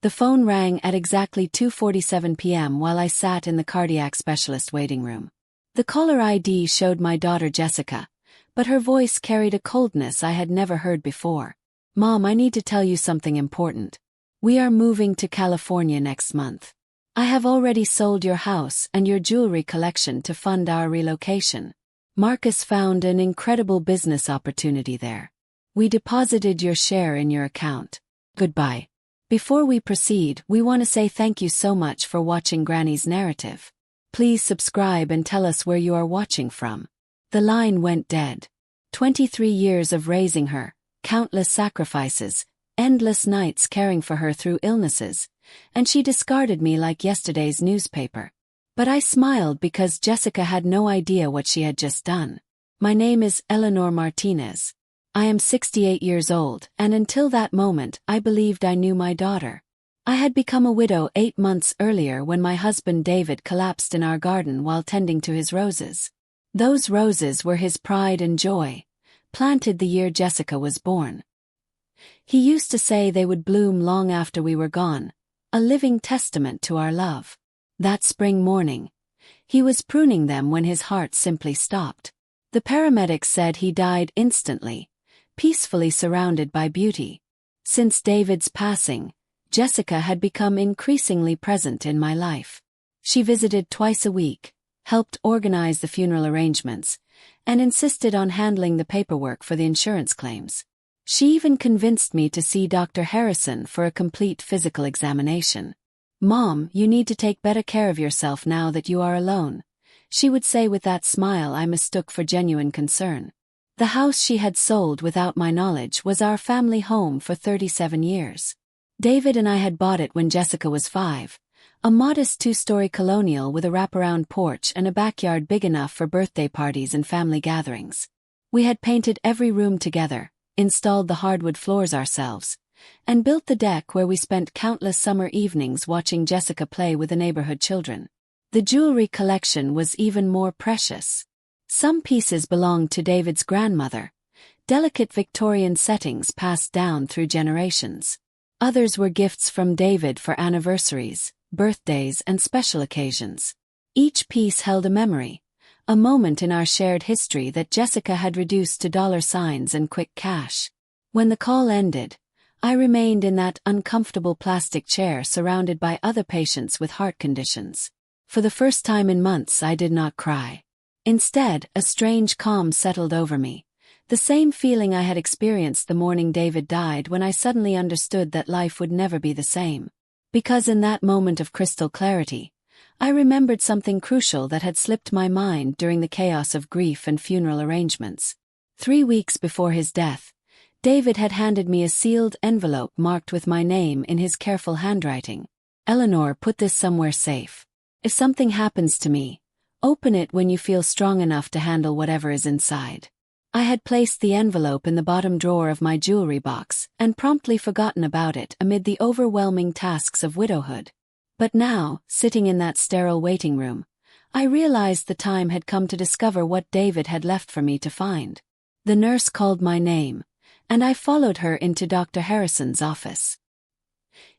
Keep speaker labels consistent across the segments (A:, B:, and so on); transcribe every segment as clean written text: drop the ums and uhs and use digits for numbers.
A: The phone rang at exactly 2:47 p.m. while I sat in the cardiac specialist waiting room. The caller ID showed my daughter Jessica, but her voice carried a coldness I had never heard before. "Mom, I need to tell you something important. We are moving to California next month. I have already sold your house and your jewelry collection to fund our relocation. Marcus found an incredible business opportunity there. We deposited your share in your account. Goodbye. Before we proceed, we want to say thank you so much for watching Granny's narrative. Please subscribe and tell us where you are watching from." The line went dead. 23 years of raising her, countless sacrifices, endless nights caring for her through illnesses, and she discarded me like yesterday's newspaper. But I smiled because Jessica had no idea what she had just done. My name is Eleanor Martinez. I am 68 years old, and until that moment I believed I knew my daughter. I had become a widow 8 months earlier when my husband David collapsed in our garden while tending to his roses. Those roses were his pride and joy, planted the year Jessica was born. He used to say they would bloom long after we were gone, a living testament to our love. That spring morning, he was pruning them when his heart simply stopped. The paramedics said he died instantly, peacefully surrounded by beauty. Since David's passing, Jessica had become increasingly present in my life. She visited twice a week, helped organize the funeral arrangements, and insisted on handling the paperwork for the insurance claims. She even convinced me to see Dr. Harrison for a complete physical examination. "Mom, you need to take better care of yourself now that you are alone," she would say with that smile I mistook for genuine concern. The house she had sold without my knowledge was our family home for 37 years. David and I had bought it when Jessica was 5, a modest 2-story colonial with a wraparound porch and a backyard big enough for birthday parties and family gatherings. We had painted every room together, installed the hardwood floors ourselves, and built the deck where we spent countless summer evenings watching Jessica play with the neighborhood children. The jewelry collection was even more precious. Some pieces belonged to David's grandmother, delicate Victorian settings passed down through generations. Others were gifts from David for anniversaries, birthdays, and special occasions. Each piece held a memory, a moment in our shared history that Jessica had reduced to dollar signs and quick cash. When the call ended, I remained in that uncomfortable plastic chair surrounded by other patients with heart conditions. For the first time in months I did not cry. Instead, a strange calm settled over me, the same feeling I had experienced the morning David died when I suddenly understood that life would never be the same. Because in that moment of crystal clarity, I remembered something crucial that had slipped my mind during the chaos of grief and funeral arrangements. 3 weeks before his death, David had handed me a sealed envelope marked with my name in his careful handwriting. "Eleanor, put this somewhere safe. If something happens to me, open it when you feel strong enough to handle whatever is inside." I had placed the envelope in the bottom drawer of my jewelry box and promptly forgotten about it amid the overwhelming tasks of widowhood. But now, sitting in that sterile waiting room, I realized the time had come to discover what David had left for me to find. The nurse called my name, and I followed her into Dr. Harrison's office.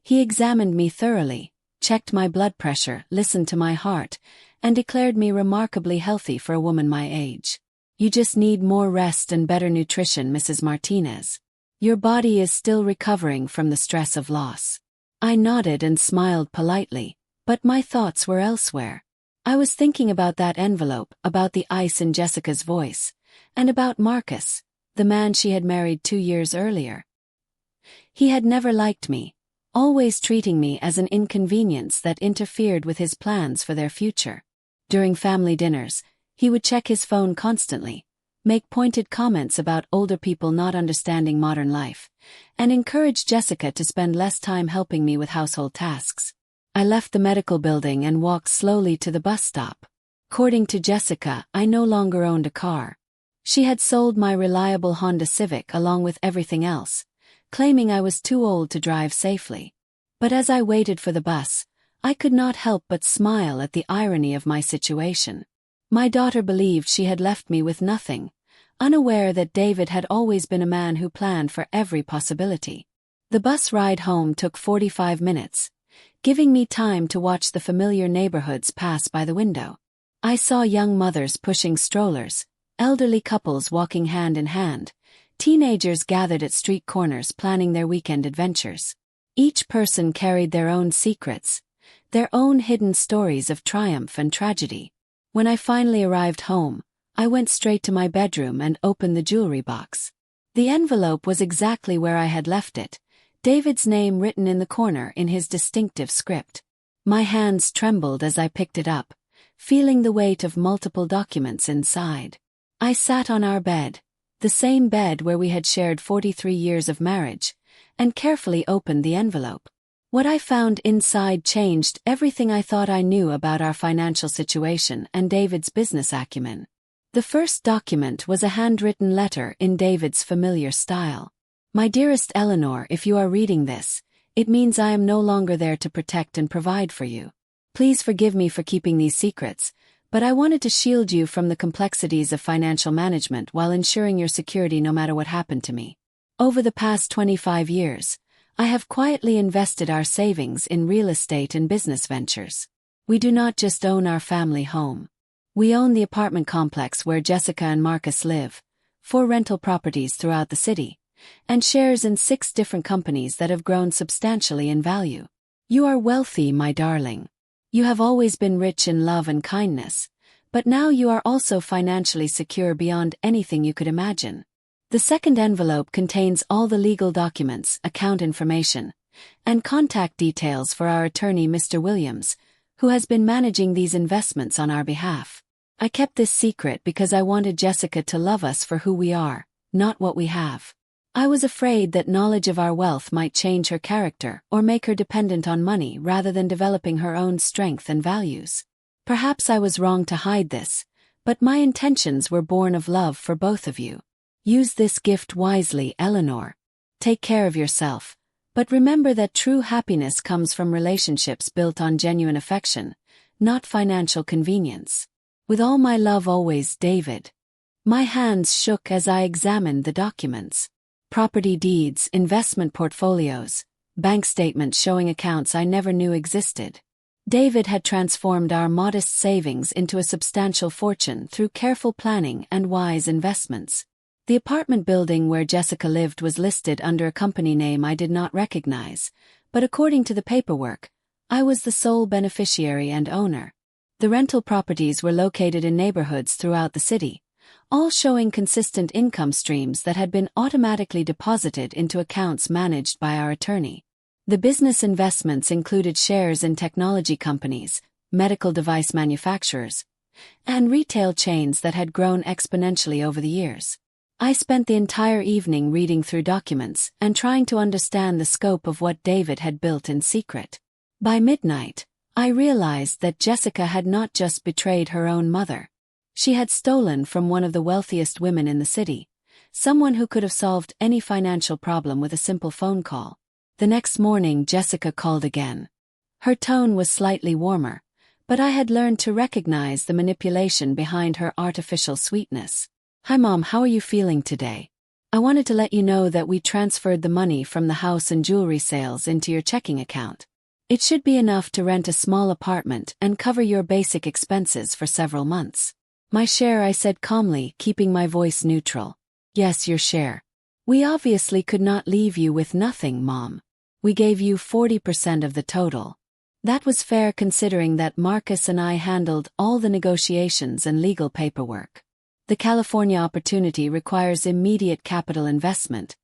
A: He examined me thoroughly, checked my blood pressure, listened to my heart, and declared me remarkably healthy for a woman my age. "You just need more rest and better nutrition, Mrs. Martinez. Your body is still recovering from the stress of loss." I nodded and smiled politely, but my thoughts were elsewhere. I was thinking about that envelope, about the ice in Jessica's voice, and about Marcus, the man she had married 2 years earlier. He had never liked me, always treating me as an inconvenience that interfered with his plans for their future. During family dinners, he would check his phone constantly, make pointed comments about older people not understanding modern life, and encourage Jessica to spend less time helping me with household tasks. I left the medical building and walked slowly to the bus stop. According to Jessica, I no longer owned a car. She had sold my reliable Honda Civic along with everything else, claiming I was too old to drive safely. But as I waited for the bus, I could not help but smile at the irony of my situation. My daughter believed she had left me with nothing, unaware that David had always been a man who planned for every possibility. The bus ride home took 45 minutes, giving me time to watch the familiar neighborhoods pass by the window. I saw young mothers pushing strollers, elderly couples walking hand in hand, teenagers gathered at street corners planning their weekend adventures. Each person carried their own secrets, their own hidden stories of triumph and tragedy. When I finally arrived home, I went straight to my bedroom and opened the jewelry box. The envelope was exactly where I had left it, David's name written in the corner in his distinctive script. My hands trembled as I picked it up, feeling the weight of multiple documents inside. I sat on our bed, the same bed where we had shared 43 years of marriage, and carefully opened the envelope. What I found inside changed everything I thought I knew about our financial situation and David's business acumen. The first document was a handwritten letter in David's familiar style. My dearest Eleanor, if you are reading this, it means I am no longer there to protect and provide for you. Please forgive me for keeping these secrets, but I wanted to shield you from the complexities of financial management while ensuring your security no matter what happened to me. Over the past 25 years, I have quietly invested our savings in real estate and business ventures. We do not just own our family home. We own the apartment complex where Jessica and Marcus live, 4 rental properties throughout the city, and shares in 6 different companies that have grown substantially in value. You are wealthy, my darling. You have always been rich in love and kindness, but now you are also financially secure beyond anything you could imagine. The second envelope contains all the legal documents, account information, and contact details for our attorney Mr. Williams, who has been managing these investments on our behalf. I kept this secret because I wanted Jessica to love us for who we are, not what we have. I was afraid that knowledge of our wealth might change her character or make her dependent on money rather than developing her own strength and values. Perhaps I was wrong to hide this, but my intentions were born of love for both of you. Use this gift wisely, Eleanor. Take care of yourself, but remember that true happiness comes from relationships built on genuine affection, not financial convenience. With all my love always, David. My hands shook as I examined the documents. Property deeds, investment portfolios, bank statements showing accounts I never knew existed. David had transformed our modest savings into a substantial fortune through careful planning and wise investments. The apartment building where Jessica lived was listed under a company name I did not recognize, but according to the paperwork, I was the sole beneficiary and owner. The rental properties were located in neighborhoods throughout the city, all showing consistent income streams that had been automatically deposited into accounts managed by our attorney. The business investments included shares in technology companies, medical device manufacturers, and retail chains that had grown exponentially over the years. I spent the entire evening reading through documents and trying to understand the scope of what David had built in secret. By midnight, I realized that Jessica had not just betrayed her own mother. She had stolen from one of the wealthiest women in the city, someone who could have solved any financial problem with a simple phone call. The next morning, Jessica called again. Her tone was slightly warmer, but I had learned to recognize the manipulation behind her artificial sweetness. Hi Mom, how are you feeling today? I wanted to let you know that we transferred the money from the house and jewelry sales into your checking account. It should be enough to rent a small apartment and cover your basic expenses for several months. My share, I said calmly, keeping my voice neutral. Yes, your share. We obviously could not leave you with nothing, Mom. We gave you 40% of the total. That was fair considering that Marcus and I handled all the negotiations and legal paperwork. The California opportunity requires immediate capital investment,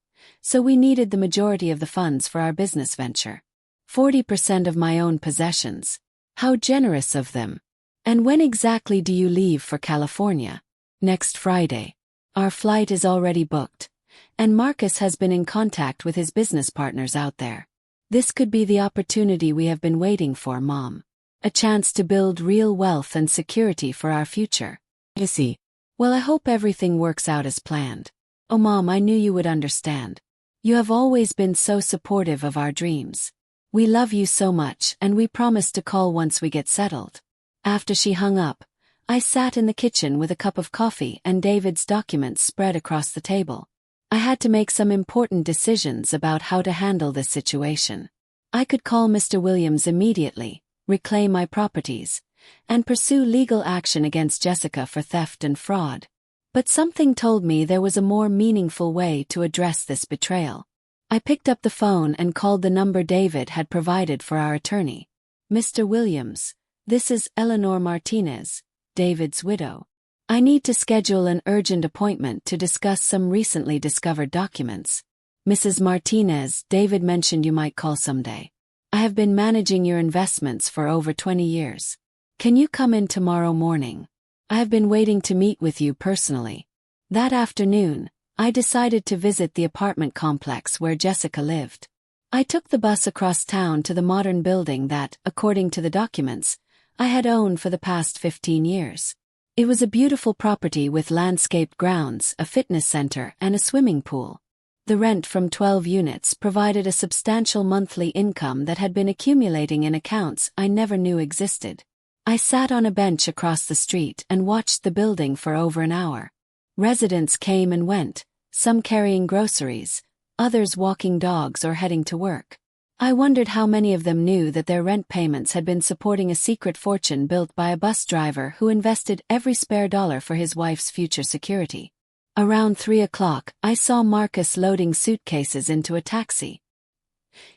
A: so we needed the majority of the funds for our business venture. 40% of my own possessions. How generous of them. And when exactly do you leave for California? Next Friday. Our flight is already booked, and Marcus has been in contact with his business partners out there. This could be the opportunity we have been waiting for, Mom. A chance to build real wealth and security for our future. Legacy. Well, I hope everything works out as planned. Oh Mom, I knew you would understand. You have always been so supportive of our dreams. We love you so much and we promise to call once we get settled. After she hung up, I sat in the kitchen with a cup of coffee and David's documents spread across the table. I had to make some important decisions about how to handle this situation. I could call Mr. Williams immediately, reclaim my properties, and pursue legal action against Jessica for theft and fraud. But something told me there was a more meaningful way to address this betrayal. I picked up the phone and called the number David had provided for our attorney. Mr. Williams, this is Eleanor Martinez, David's widow. I need to schedule an urgent appointment to discuss some recently discovered documents. Mrs. Martinez, David mentioned you might call someday. I have been managing your investments for over 20 years. Can you come in tomorrow morning? I have been waiting to meet with you personally. That afternoon, I decided to visit the apartment complex where Jessica lived. I took the bus across town to the modern building that, according to the documents, I had owned for the past 15 years. It was a beautiful property with landscaped grounds, a fitness center, and a swimming pool. The rent from 12 units provided a substantial monthly income that had been accumulating in accounts I never knew existed. I sat on a bench across the street and watched the building for over an hour. Residents came and went, some carrying groceries, others walking dogs or heading to work. I wondered how many of them knew that their rent payments had been supporting a secret fortune built by a bus driver who invested every spare dollar for his wife's future security. Around 3 o'clock, I saw Marcus loading suitcases into a taxi.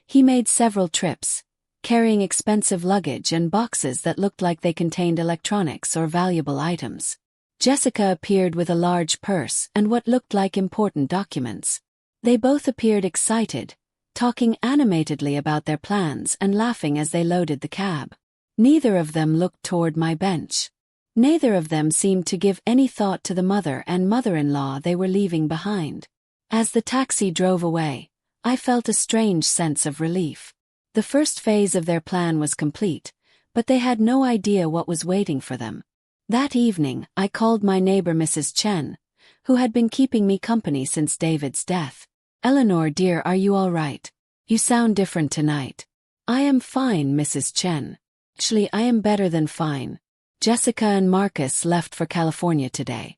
A: He made several trips, carrying expensive luggage and boxes that looked like they contained electronics or valuable items. Jessica appeared with a large purse and what looked like important documents. They both appeared excited, talking animatedly about their plans and laughing as they loaded the cab. Neither of them looked toward my bench. Neither of them seemed to give any thought to the mother and mother-in-law they were leaving behind. As the taxi drove away, I felt a strange sense of relief. The first phase of their plan was complete, but they had no idea what was waiting for them. That evening, I called my neighbor Mrs. Chen, who had been keeping me company since David's death. Eleanor, dear, are you all right? You sound different tonight. I am fine, Mrs. Chen. Actually, I am better than fine. Jessica and Marcus left for California today.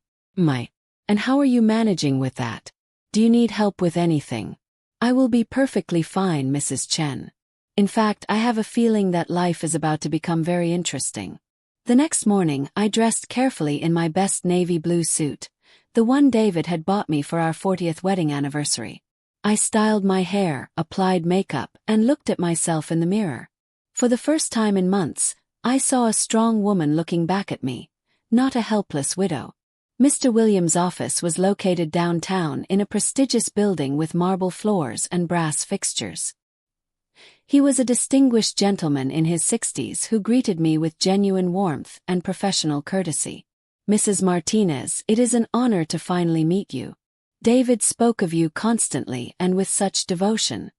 A: And how are you managing with that? Do you need help with anything? I will be perfectly fine, Mrs. Chen. In fact, I have a feeling that life is about to become very interesting. The next morning, I dressed carefully in my best navy blue suit, the one David had bought me for our 40th wedding anniversary. I styled my hair, applied makeup, and looked at myself in the mirror. For the first time in months, I saw a strong woman looking back at me, not a helpless widow. Mr. Williams' office was located downtown in a prestigious building with marble floors and brass fixtures. He was a distinguished gentleman in his 60s who greeted me with genuine warmth and professional courtesy. Mrs. Martinez, it is an honor to finally meet you. David spoke of you constantly and with such devotion.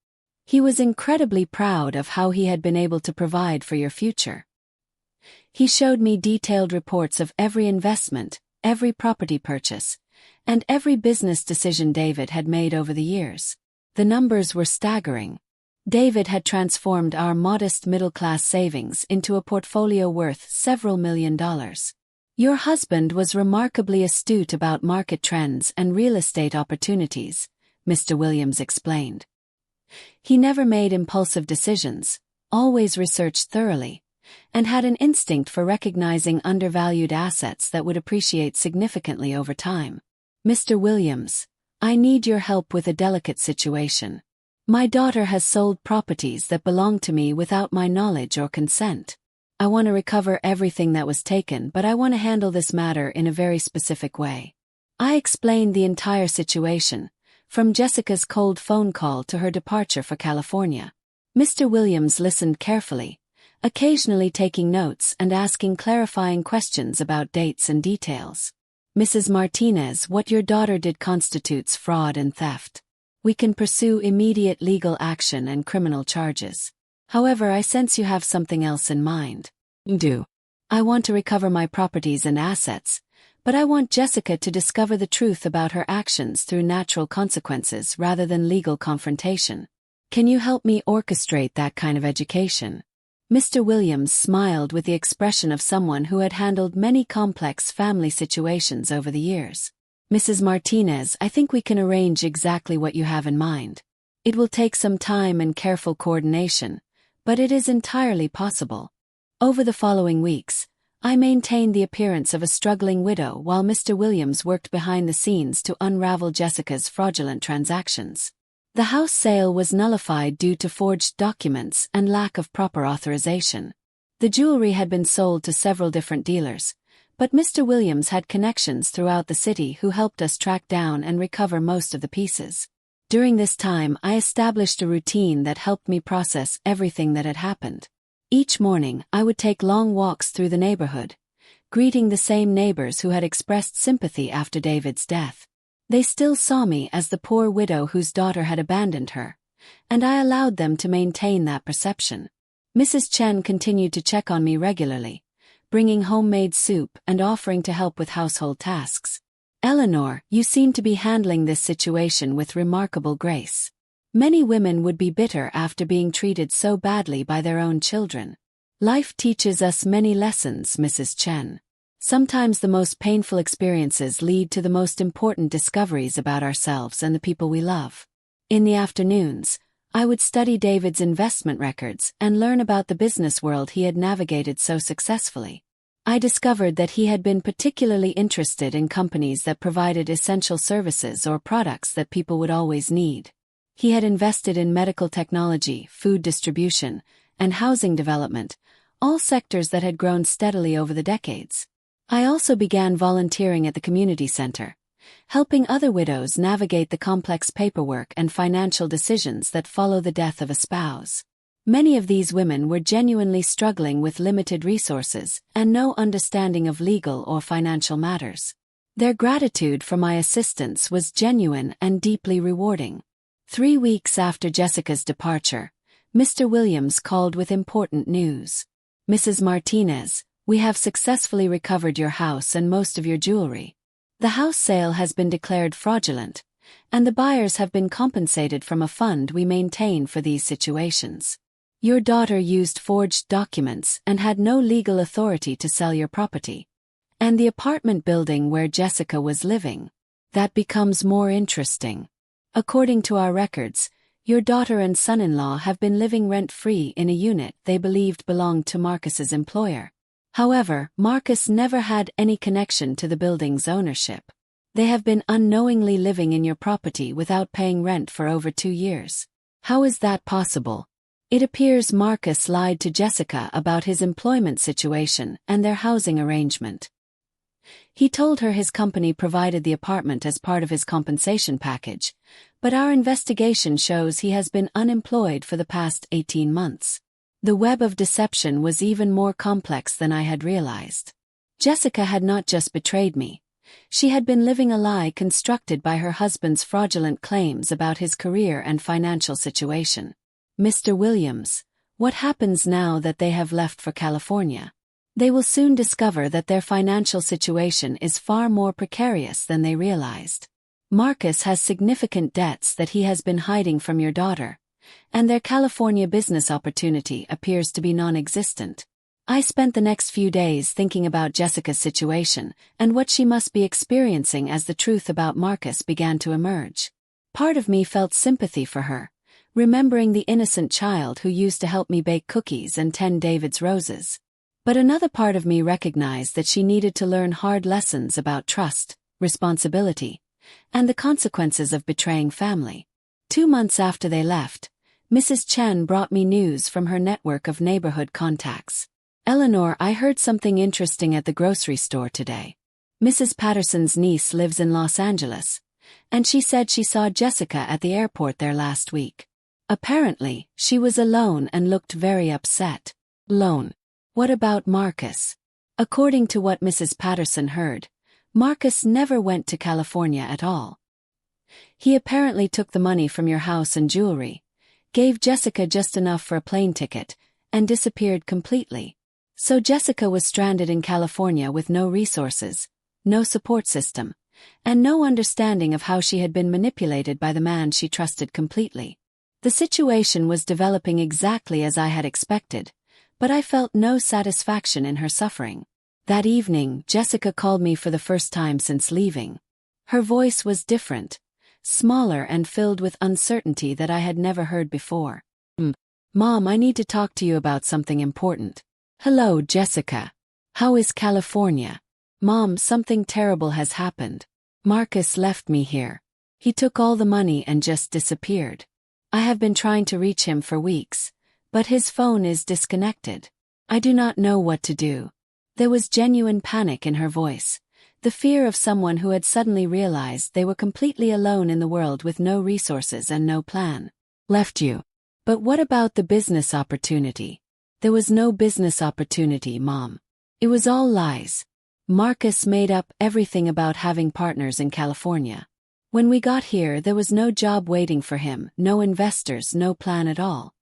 A: He was incredibly proud of how he had been able to provide for your future. He showed me detailed reports of every investment, every property purchase, and every business decision David had made over the years. The numbers were staggering. David had transformed our modest middle-class savings into a portfolio worth several $1 million. Your husband was remarkably astute about market trends and real estate opportunities, Mr. Williams explained. He never made impulsive decisions, always researched thoroughly, and had an instinct for recognizing undervalued assets that would appreciate significantly over time. Mr. Williams, I need your help with a delicate situation. My daughter has sold properties that belong to me without my knowledge or consent. I want to recover everything that was taken, but I want to handle this matter in a very specific way. I explained the entire situation, from Jessica's cold phone call to her departure for California. Mr. Williams listened carefully, occasionally taking notes and asking clarifying questions about dates and details. Mrs. Martinez, what your daughter did constitutes fraud and theft. We can pursue immediate legal action and criminal charges. However, I sense you have something else in mind. Do. I want to recover my properties and assets, but I want Jessica to discover the truth about her actions through natural consequences rather than legal confrontation. Can you help me orchestrate that kind of education? Mr. Williams smiled with the expression of someone who had handled many complex family situations over the years. Mrs. Martinez, I think we can arrange exactly what you have in mind. It will take some time and careful coordination, but it is entirely possible. Over the following weeks, I maintained the appearance of a struggling widow while Mr. Williams worked behind the scenes to unravel Jessica's fraudulent transactions. The house sale was nullified due to forged documents and lack of proper authorization. The jewelry had been sold to several different dealers, but Mr. Williams had connections throughout the city who helped us track down and recover most of the pieces. During this time, I established a routine that helped me process everything that had happened. Each morning, I would take long walks through the neighborhood, greeting the same neighbors who had expressed sympathy after David's death. They still saw me as the poor widow whose daughter had abandoned her, and I allowed them to maintain that perception. Mrs. Chen continued to check on me regularly, bringing homemade soup and offering to help with household tasks. Eleanor, you seem to be handling this situation with remarkable grace. Many women would be bitter after being treated so badly by their own children. Life teaches us many lessons, Mrs. Chen. Sometimes the most painful experiences lead to the most important discoveries about ourselves and the people we love. In the afternoons, I would study David's investment records and learn about the business world he had navigated so successfully. I discovered that he had been particularly interested in companies that provided essential services or products that people would always need. He had invested in medical technology, food distribution, and housing development, all sectors that had grown steadily over the decades. I also began volunteering at the community center, helping other widows navigate the complex paperwork and financial decisions that follow the death of a spouse. Many of these women were genuinely struggling with limited resources and no understanding of legal or financial matters. Their gratitude for my assistance was genuine and deeply rewarding. 3 weeks after Jessica's departure, Mr. Williams called with important news. Mrs. Martinez, we have successfully recovered your house and most of your jewelry. The house sale has been declared fraudulent, and the buyers have been compensated from a fund we maintain for these situations. Your daughter used forged documents and had no legal authority to sell your property. And the apartment building where Jessica was living. That becomes more interesting. According to our records, your daughter and son-in-law have been living rent-free in a unit they believed belonged to Marcus's employer. However, Marcus never had any connection to the building's ownership. They have been unknowingly living in your property without paying rent for over 2 years. How is that possible? It appears Marcus lied to Jessica about his employment situation and their housing arrangement. He told her his company provided the apartment as part of his compensation package, but our investigation shows he has been unemployed for the past 18 months. The web of deception was even more complex than I had realized. Jessica had not just betrayed me. She had been living a lie constructed by her husband's fraudulent claims about his career and financial situation. Mr. Williams, what happens now that they have left for California? They will soon discover that their financial situation is far more precarious than they realized. Marcus has significant debts that he has been hiding from your daughter, and their California business opportunity appears to be non-existent. I spent the next few days thinking about Jessica's situation and what she must be experiencing as the truth about Marcus began to emerge. Part of me felt sympathy for her, remembering the innocent child who used to help me bake cookies and tend David's roses. But another part of me recognized that she needed to learn hard lessons about trust, responsibility, and the consequences of betraying family. 2 months after they left, Mrs. Chen brought me news from her network of neighborhood contacts. Eleanor, I heard something interesting at the grocery store today. Mrs. Patterson's niece lives in Los Angeles, and she said she saw Jessica at the airport there last week. Apparently, she was alone and looked very upset. Alone. What about Marcus? According to what Mrs. Patterson heard, Marcus never went to California at all. He apparently took the money from your house and jewelry, gave Jessica just enough for a plane ticket, and disappeared completely. So Jessica was stranded in California with no resources, no support system, and no understanding of how she had been manipulated by the man she trusted completely. The situation was developing exactly as I had expected, but I felt no satisfaction in her suffering. That evening, Jessica called me for the first time since leaving. Her voice was different, smaller and filled with uncertainty that I had never heard before. Mom, I need to talk to you about something important. Hello, Jessica. How is California? Mom, something terrible has happened. Marcus left me here. He took all the money and just disappeared. I have been trying to reach him for weeks, but his phone is disconnected. I do not know what to do. There was genuine panic in her voice, the fear of someone who had suddenly realized they were completely alone in the world with no resources and no plan. Left you. But what about the business opportunity? There was no business opportunity, Mom. It was all lies. Marcus made up everything about having partners in California. When we got here, there was no job waiting for him, no investors, no plan at all.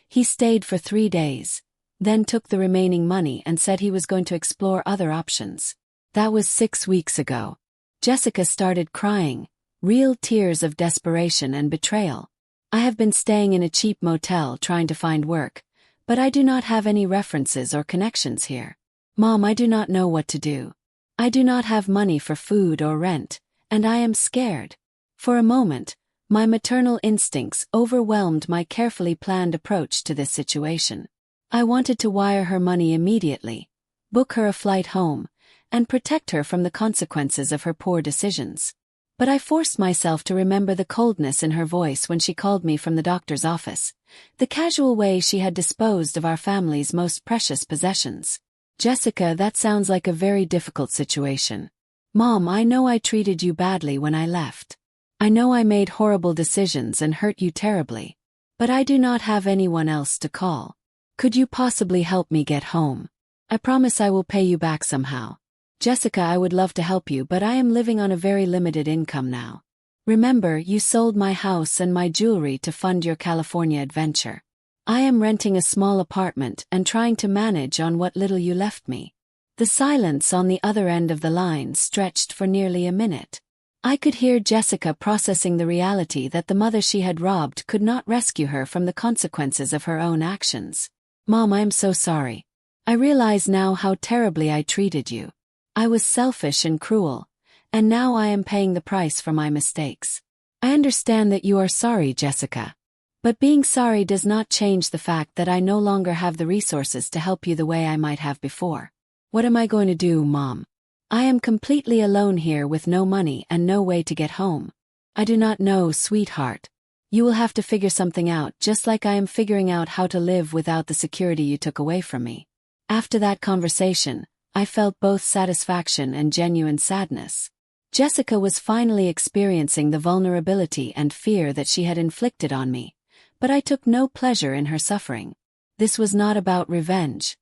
A: He stayed for 3 days, then took the remaining money and said he was going to explore other options. That was 6 weeks ago. Jessica started crying, real tears of desperation and betrayal. I have been staying in a cheap motel trying to find work, but I do not have any references or connections here. Mom, I do not know what to do. I do not have money for food or rent, and I am scared. For a moment, my maternal instincts overwhelmed my carefully planned approach to this situation. I wanted to wire her money immediately, book her a flight home, and protect her from the consequences of her poor decisions. But I forced myself to remember the coldness in her voice when she called me from the doctor's office, the casual way she had disposed of our family's most precious possessions. Jessica, that sounds like a very difficult situation. Mom, I know I treated you badly when I left. I know I made horrible decisions and hurt you terribly. But I do not have anyone else to call. Could you possibly help me get home? I promise I will pay you back somehow. Jessica, I would love to help you, but I am living on a very limited income now. Remember, you sold my house and my jewelry to fund your California adventure. I am renting a small apartment and trying to manage on what little you left me. The silence on the other end of the line stretched for nearly a minute. I could hear Jessica processing the reality that the mother she had robbed could not rescue her from the consequences of her own actions. Mom, I am so sorry. I realize now how terribly I treated you. I was selfish and cruel, and now I am paying the price for my mistakes. I understand that you are sorry, Jessica. But being sorry does not change the fact that I no longer have the resources to help you the way I might have before. What am I going to do, Mom? I am completely alone here with no money and no way to get home. I do not know, sweetheart. You will have to figure something out, just like I am figuring out how to live without the security you took away from me. After that conversation, I felt both satisfaction and genuine sadness. Jessica was finally experiencing the vulnerability and fear that she had inflicted on me. But I took no pleasure in her suffering. This was not about revenge.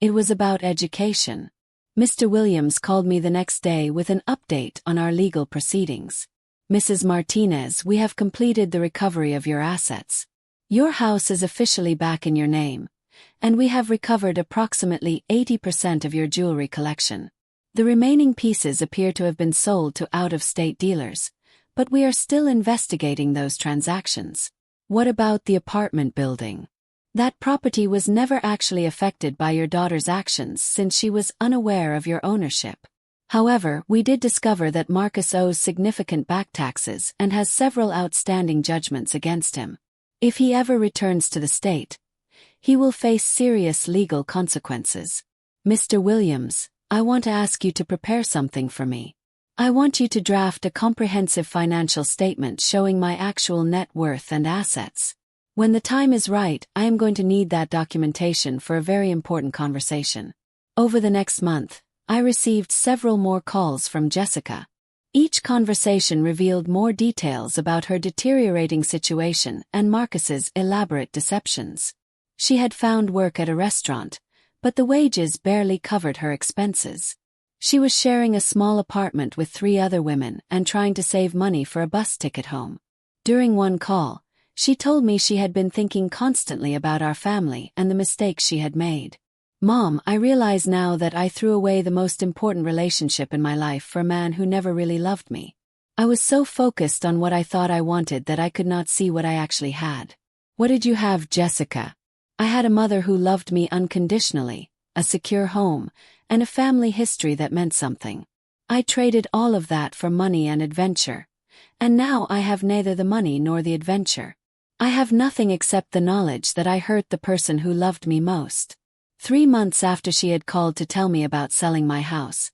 A: It was about education. Mr. Williams called me the next day with an update on our legal proceedings. Mrs. Martinez, we have completed the recovery of your assets. Your house is officially back in your name, and we have recovered approximately 80% of your jewelry collection. The remaining pieces appear to have been sold to out-of-state dealers, but we are still investigating those transactions. What about the apartment building? That property was never actually affected by your daughter's actions since she was unaware of your ownership. However, we did discover that Marcus owes significant back taxes and has several outstanding judgments against him. If he ever returns to the state, he will face serious legal consequences. Mr. Williams, I want to ask you to prepare something for me. I want you to draft a comprehensive financial statement showing my actual net worth and assets. When the time is right, I am going to need that documentation for a very important conversation. Over the next month, I received several more calls from Jessica. Each conversation revealed more details about her deteriorating situation and Marcus's elaborate deceptions. She had found work at a restaurant, but the wages barely covered her expenses. She was sharing a small apartment with 3 other women and trying to save money for a bus ticket home. During one call, she told me she had been thinking constantly about our family and the mistakes she had made. Mom, I realize now that I threw away the most important relationship in my life for a man who never really loved me. I was so focused on what I thought I wanted that I could not see what I actually had. What did you have, Jessica? I had a mother who loved me unconditionally, a secure home, and a family history that meant something. I traded all of that for money and adventure. And now I have neither the money nor the adventure. I have nothing except the knowledge that I hurt the person who loved me most. 3 months after she had called to tell me about selling my house,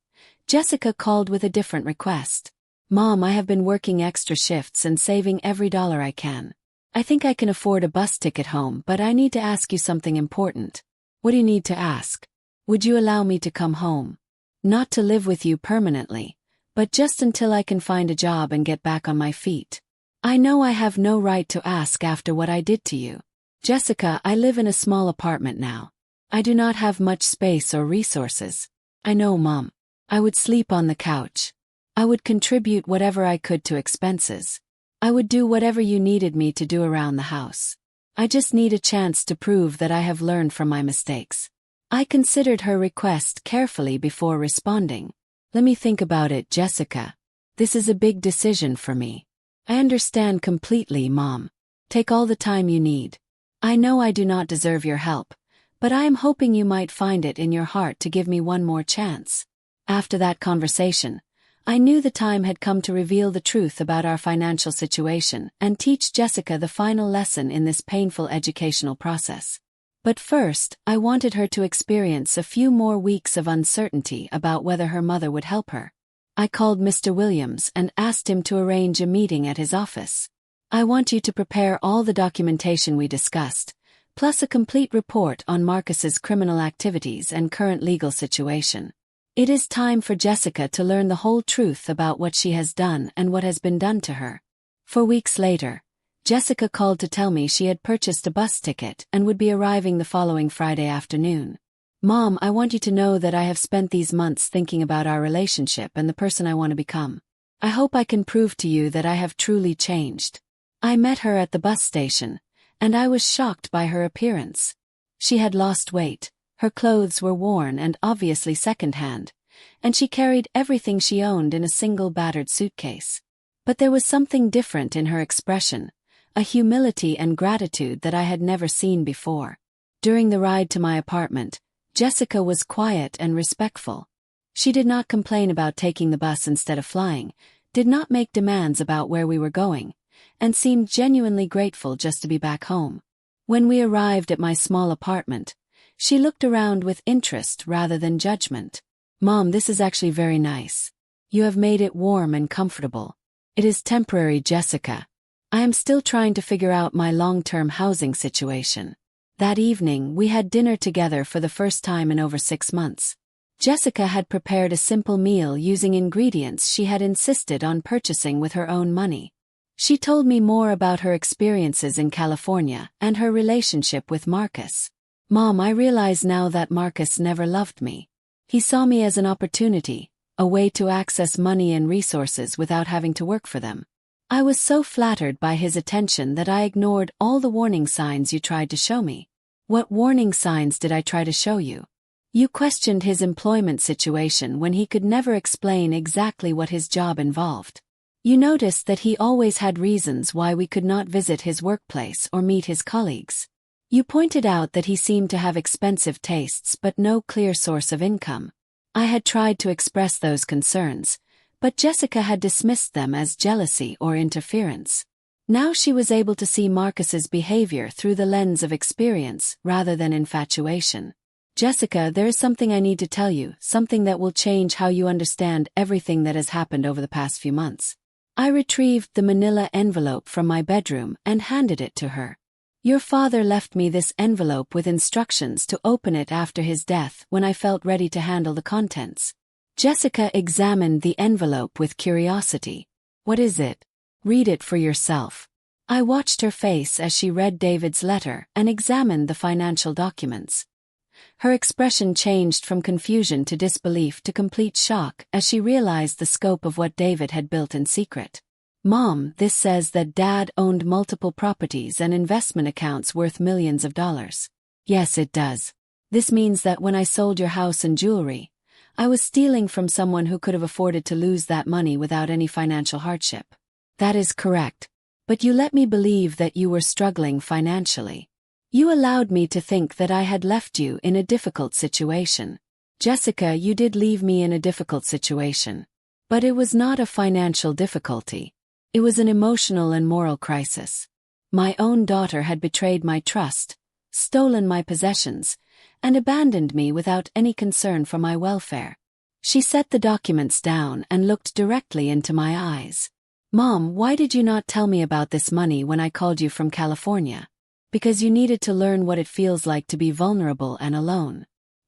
A: Jessica called with a different request. Mom, I have been working extra shifts and saving every dollar I can. I think I can afford a bus ticket home, but I need to ask you something important. What do you need to ask? Would you allow me to come home? Not to live with you permanently, but just until I can find a job and get back on my feet. I know I have no right to ask after what I did to you. Jessica, I live in a small apartment now. I do not have much space or resources. I know, Mom. I would sleep on the couch. I would contribute whatever I could to expenses. I would do whatever you needed me to do around the house. I just need a chance to prove that I have learned from my mistakes. I considered her request carefully before responding. Let me think about it, Jessica. This is a big decision for me. I understand completely, Mom. Take all the time you need. I know I do not deserve your help, but I am hoping you might find it in your heart to give me one more chance. After that conversation, I knew the time had come to reveal the truth about our financial situation and teach Jessica the final lesson in this painful educational process. But first, I wanted her to experience a few more weeks of uncertainty about whether her mother would help her. I called Mr. Williams and asked him to arrange a meeting at his office. I want you to prepare all the documentation we discussed, plus a complete report on Marcus's criminal activities and current legal situation. It is time for Jessica to learn the whole truth about what she has done and what has been done to her. 4 weeks later, Jessica called to tell me she had purchased a bus ticket and would be arriving the following Friday afternoon. Mom, I want you to know that I have spent these months thinking about our relationship and the person I want to become. I hope I can prove to you that I have truly changed. I met her at the bus station, and I was shocked by her appearance. She had lost weight, her clothes were worn and obviously second-hand, and she carried everything she owned in a single battered suitcase. But there was something different in her expression, a humility and gratitude that I had never seen before. During the ride to my apartment, Jessica was quiet and respectful. She did not complain about taking the bus instead of flying, did not make demands about where we were going, and seemed genuinely grateful just to be back home. When we arrived at my small apartment, she looked around with interest rather than judgment. Mom, this is actually very nice. You have made it warm and comfortable. It is temporary, Jessica. I am still trying to figure out my long-term housing situation. That evening, we had dinner together for the first time in over 6 months. Jessica had prepared a simple meal using ingredients she had insisted on purchasing with her own money. She told me more about her experiences in California and her relationship with Marcus. Mom, I realize now that Marcus never loved me. He saw me as an opportunity, a way to access money and resources without having to work for them. I was so flattered by his attention that I ignored all the warning signs you tried to show me. What warning signs did I try to show you? You questioned his employment situation when he could never explain exactly what his job involved. You noticed that he always had reasons why we could not visit his workplace or meet his colleagues. You pointed out that he seemed to have expensive tastes but no clear source of income. I had tried to express those concerns, but Jessica had dismissed them as jealousy or interference. Now she was able to see Marcus's behavior through the lens of experience rather than infatuation. Jessica, there is something I need to tell you, something that will change how you understand everything that has happened over the past few months. I retrieved the manila envelope from my bedroom and handed it to her. Your father left me this envelope with instructions to open it after his death when I felt ready to handle the contents. Jessica examined the envelope with curiosity. What is it? Read it for yourself. I watched her face as she read David's letter and examined the financial documents. Her expression changed from confusion to disbelief to complete shock as she realized the scope of what David had built in secret. Mom, this says that Dad owned multiple properties and investment accounts worth millions of dollars. Yes, it does. This means that when I sold your house and jewelry, I was stealing from someone who could have afforded to lose that money without any financial hardship. That is correct. But you let me believe that you were struggling financially. You allowed me to think that I had left you in a difficult situation. Jessica, you did leave me in a difficult situation. But it was not a financial difficulty. It was an emotional and moral crisis. My own daughter had betrayed my trust, stolen my possessions, and abandoned me without any concern for my welfare. She set the documents down and looked directly into my eyes. "Mom, why did you not tell me about this money when I called you from California?" "Because you needed to learn what it feels like to be vulnerable and alone.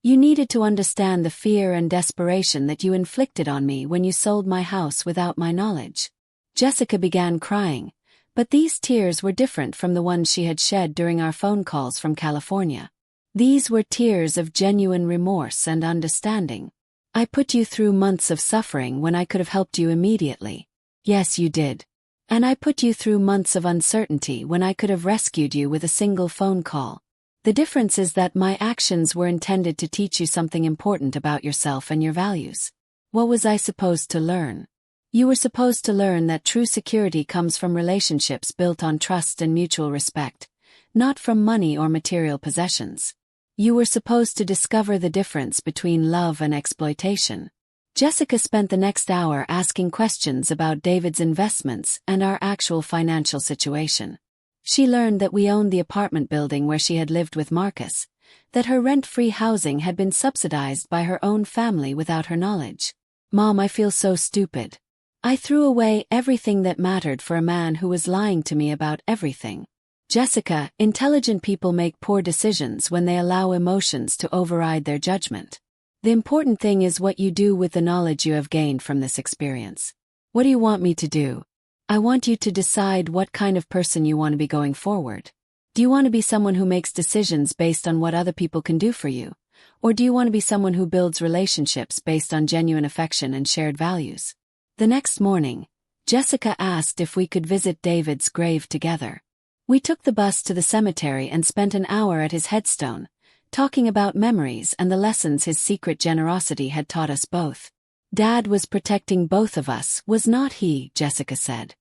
A: You needed to understand the fear and desperation that you inflicted on me when you sold my house without my knowledge." Jessica began crying, but these tears were different from the ones she had shed during our phone calls from California. These were tears of genuine remorse and understanding. "I put you through months of suffering when I could have helped you immediately." "Yes, you did. And I put you through months of uncertainty when I could have rescued you with a single phone call. The difference is that my actions were intended to teach you something important about yourself and your values." What was I supposed to learn? "You were supposed to learn that true security comes from relationships built on trust and mutual respect, not from money or material possessions. You were supposed to discover the difference between love and exploitation." Jessica spent the next hour asking questions about David's investments and our actual financial situation. She learned that we owned the apartment building where she had lived with Marcus, that her rent-free housing had been subsidized by her own family without her knowledge. "Mom, I feel so stupid. I threw away everything that mattered for a man who was lying to me about everything." Jessica, intelligent people make poor decisions when they allow emotions to override their judgment. The important thing is what you do with the knowledge you have gained from this experience. What do you want me to do? I want you to decide what kind of person you want to be going forward. Do you want to be someone who makes decisions based on what other people can do for you? Or do you want to be someone who builds relationships based on genuine affection and shared values? The next morning, Jessica asked if we could visit David's grave together. We took the bus to the cemetery and spent an hour at his headstone, talking about memories and the lessons his secret generosity had taught us both. "Dad was protecting both of us, was not he?" Jessica said.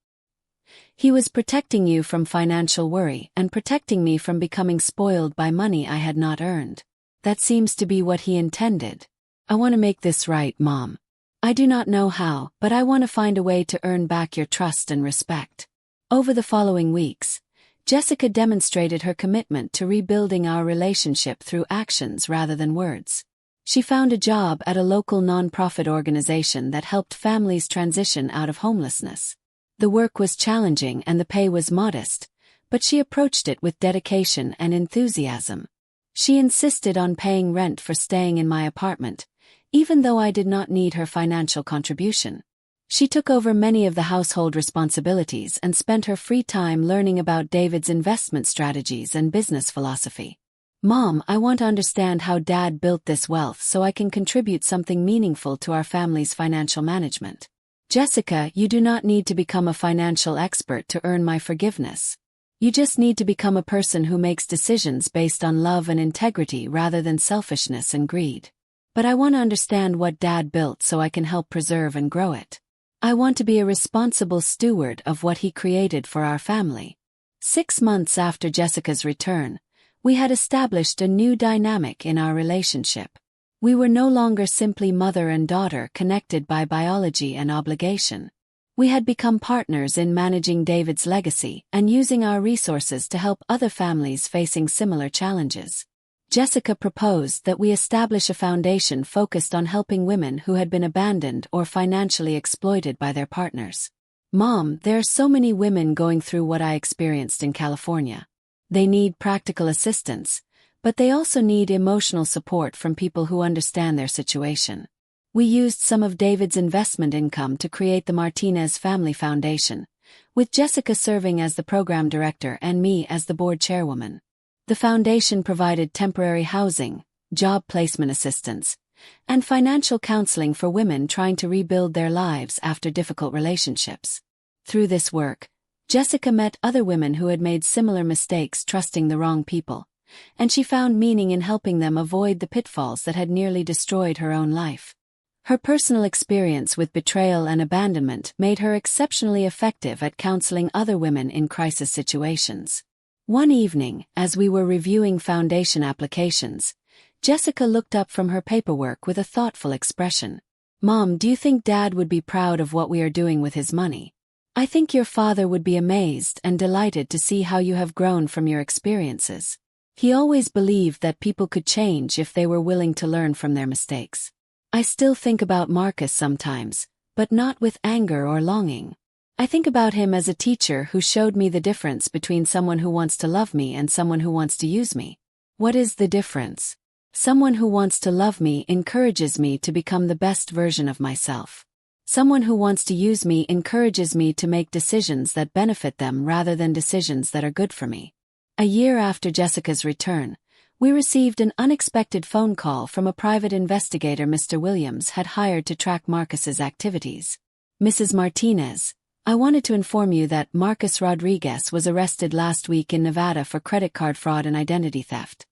A: "He was protecting you from financial worry and protecting me from becoming spoiled by money I had not earned. That seems to be what he intended. I want to make this right, Mom. I do not know how, but I want to find a way to earn back your trust and respect." Over the following weeks, Jessica demonstrated her commitment to rebuilding our relationship through actions rather than words. She found a job at a local nonprofit organization that helped families transition out of homelessness. The work was challenging and the pay was modest, but she approached it with dedication and enthusiasm. She insisted on paying rent for staying in my apartment, even though I did not need her financial contribution. She took over many of the household responsibilities and spent her free time learning about David's investment strategies and business philosophy. "Mom, I want to understand how Dad built this wealth so I can contribute something meaningful to our family's financial management." "Jessica, you do not need to become a financial expert to earn my forgiveness. You just need to become a person who makes decisions based on love and integrity rather than selfishness and greed. But I want to understand what Dad built so I can help preserve and grow it. I want to be a responsible steward of what he created for our family." 6 months after Jessica's return, we had established a new dynamic in our relationship. We were no longer simply mother and daughter connected by biology and obligation. We had become partners in managing David's legacy and using our resources to help other families facing similar challenges. Jessica proposed that we establish a foundation focused on helping women who had been abandoned or financially exploited by their partners. "Mom, there are so many women going through what I experienced in California. They need practical assistance, but they also need emotional support from people who understand their situation." We used some of David's investment income to create the Martinez Family Foundation, with Jessica serving as the program director and me as the board chairwoman. The foundation provided temporary housing, job placement assistance, and financial counseling for women trying to rebuild their lives after difficult relationships. Through this work, Jessica met other women who had made similar mistakes trusting the wrong people, and she found meaning in helping them avoid the pitfalls that had nearly destroyed her own life. Her personal experience with betrayal and abandonment made her exceptionally effective at counseling other women in crisis situations. One evening, as we were reviewing foundation applications, Jessica looked up from her paperwork with a thoughtful expression. Mom, do you think Dad would be proud of what we are doing with his money? I think your father would be amazed and delighted to see how you have grown from your experiences. He always believed that people could change if they were willing to learn from their mistakes. I still think about Marcus sometimes, but not with anger or longing. I think about him as a teacher who showed me the difference between someone who wants to love me and someone who wants to use me. What is the difference? Someone who wants to love me encourages me to become the best version of myself. Someone who wants to use me encourages me to make decisions that benefit them rather than decisions that are good for me. A year after Jessica's return, we received an unexpected phone call from a private investigator Mr. Williams had hired to track Marcus's activities. Mrs. Martinez, I wanted to inform you that Marcus Rodriguez was arrested last week in Nevada for credit card fraud and identity theft.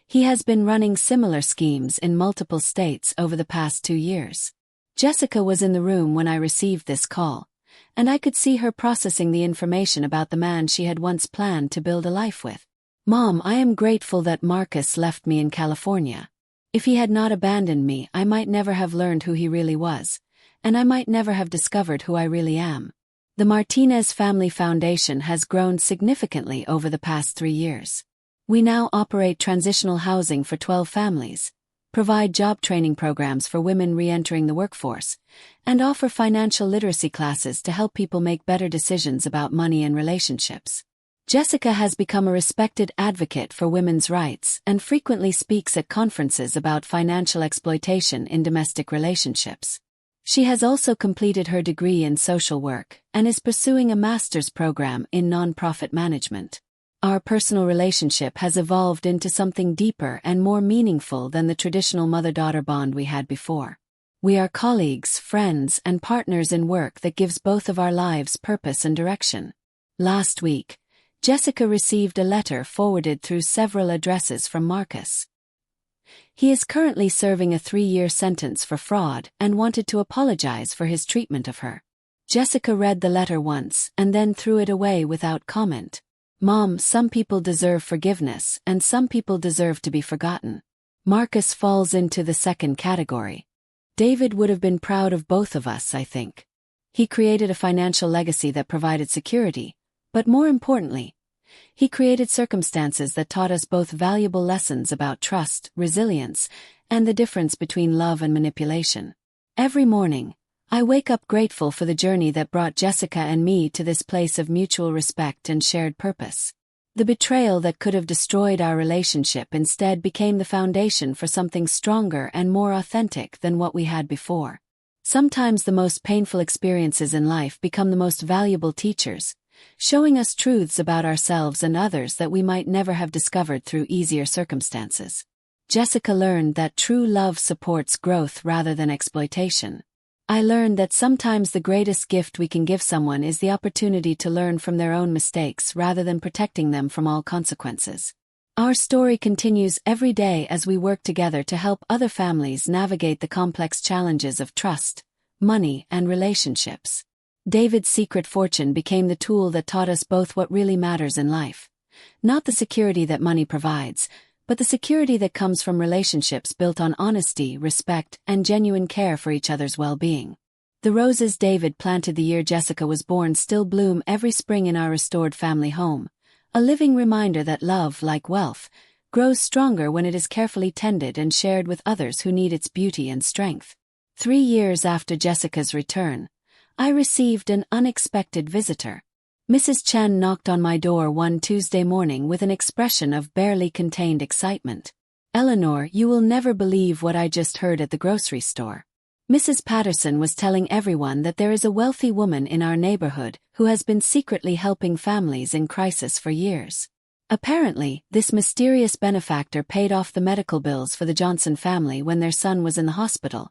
A: He has been running similar schemes in multiple states over the past 2 years. Jessica was in the room when I received this call, and I could see her processing the information about the man she had once planned to build a life with. Mom, I am grateful that Marcus left me in California. If he had not abandoned me, I might never have learned who he really was, and I might never have discovered who I really am. The Martinez Family Foundation has grown significantly over the past 3 years. We now operate transitional housing for 12 families, provide job training programs for women re-entering the workforce, and offer financial literacy classes to help people make better decisions about money and relationships. Jessica has become a respected advocate for women's rights and frequently speaks at conferences about financial exploitation in domestic relationships. She has also completed her degree in social work and is pursuing a master's program in nonprofit management. Our personal relationship has evolved into something deeper and more meaningful than the traditional mother-daughter bond we had before. We are colleagues, friends, and partners in work that gives both of our lives purpose and direction. Last week, Jessica received a letter forwarded through several addresses from Marcus. He is currently serving a 3-year sentence for fraud and wanted to apologize for his treatment of her. Jessica read the letter once and then threw it away without comment. Mom, some people deserve forgiveness and some people deserve to be forgotten. Marcus falls into the second category. David would have been proud of both of us, I think. He created a financial legacy that provided security, but more importantly, he created circumstances that taught us both valuable lessons about trust, resilience, and the difference between love and manipulation. Every morning, I wake up grateful for the journey that brought Jessica and me to this place of mutual respect and shared purpose. The betrayal that could have destroyed our relationship instead became the foundation for something stronger and more authentic than what we had before. Sometimes the most painful experiences in life become the most valuable teachers, showing us truths about ourselves and others that we might never have discovered through easier circumstances. Jessica learned that true love supports growth rather than exploitation. I learned that sometimes the greatest gift we can give someone is the opportunity to learn from their own mistakes rather than protecting them from all consequences. Our story continues every day as we work together to help other families navigate the complex challenges of trust, money, and relationships. David's secret fortune became the tool that taught us both what really matters in life. Not the security that money provides, but the security that comes from relationships built on honesty, respect, and genuine care for each other's well-being. The roses David planted the year Jessica was born still bloom every spring in our restored family home, a living reminder that love, like wealth, grows stronger when it is carefully tended and shared with others who need its beauty and strength. 3 years after Jessica's return, I received an unexpected visitor. Mrs. Chen knocked on my door one Tuesday morning with an expression of barely contained excitement. "Eleanor, you will never believe what I just heard at the grocery store." Mrs. Patterson was telling everyone that there is a wealthy woman in our neighborhood who has been secretly helping families in crisis for years. Apparently, this mysterious benefactor paid off the medical bills for the Johnson family when their son was in the hospital,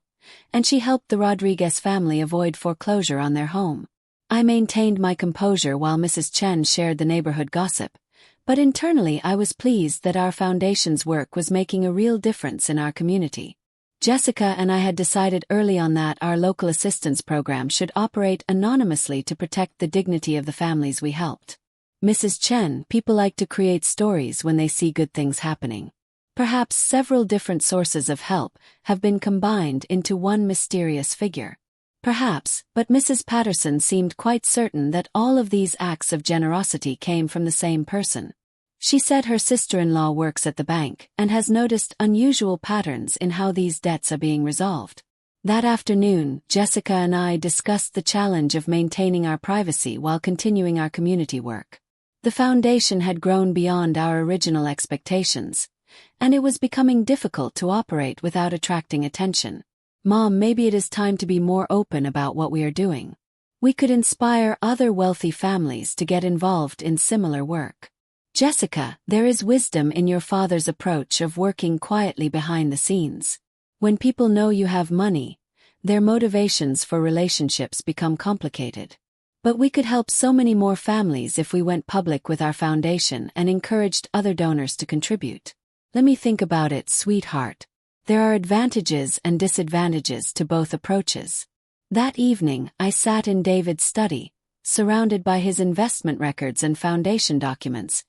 A: and she helped the Rodriguez family avoid foreclosure on their home. I maintained my composure while Mrs. Chen shared the neighborhood gossip, but internally I was pleased that our foundation's work was making a real difference in our community. Jessica and I had decided early on that our local assistance program should operate anonymously to protect the dignity of the families we helped. Mrs. Chen, people like to create stories when they see good things happening. Perhaps several different sources of help have been combined into one mysterious figure. Perhaps, but Mrs. Patterson seemed quite certain that all of these acts of generosity came from the same person. She said her sister-in-law works at the bank and has noticed unusual patterns in how these debts are being resolved. That afternoon, Jessica and I discussed the challenge of maintaining our privacy while continuing our community work. The foundation had grown beyond our original expectations, and it was becoming difficult to operate without attracting attention. Mom, maybe it is time to be more open about what we are doing. We could inspire other wealthy families to get involved in similar work. Jessica, there is wisdom in your father's approach of working quietly behind the scenes. When people know you have money, their motivations for relationships become complicated. But we could help so many more families if we went public with our foundation and encouraged other donors to contribute. Let me think about it, sweetheart. There are advantages and disadvantages to both approaches. That evening, I sat in David's study, surrounded by his investment records and foundation documents,